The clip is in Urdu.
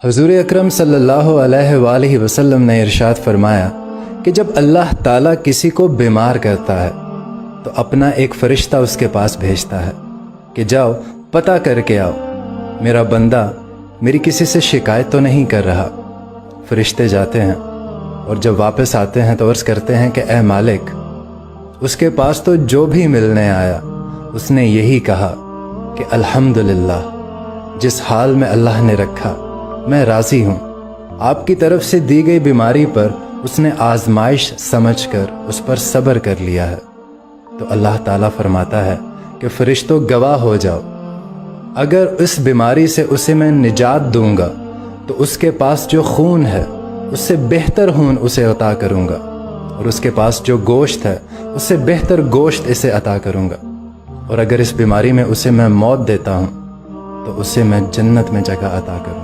حضور اکرم صلی اللہ علیہ وآلہ وسلم نے ارشاد فرمایا کہ جب اللہ تعالیٰ کسی کو بیمار کرتا ہے تو اپنا ایک فرشتہ اس کے پاس بھیجتا ہے کہ جاؤ پتہ کر کے آؤ میرا بندہ میری کسی سے شکایت تو نہیں کر رہا۔ فرشتے جاتے ہیں اور جب واپس آتے ہیں تو عرض کرتے ہیں کہ اے مالک، اس کے پاس تو جو بھی ملنے آیا اس نے یہی کہا کہ الحمدللہ، جس حال میں اللہ نے رکھا میں راضی ہوں۔ آپ کی طرف سے دی گئی بیماری پر اس نے آزمائش سمجھ کر اس پر صبر کر لیا ہے۔ تو اللہ تعالیٰ فرماتا ہے کہ فرشتوں گواہ ہو جاؤ، اگر اس بیماری سے اسے میں نجات دوں گا تو اس کے پاس جو خون ہے اس سے بہتر خون اسے عطا کروں گا، اور اس کے پاس جو گوشت ہے اس سے بہتر گوشت اسے عطا کروں گا، اور اگر اس بیماری میں اسے میں موت دیتا ہوں تو اسے میں جنت میں جگہ عطا کروں گا۔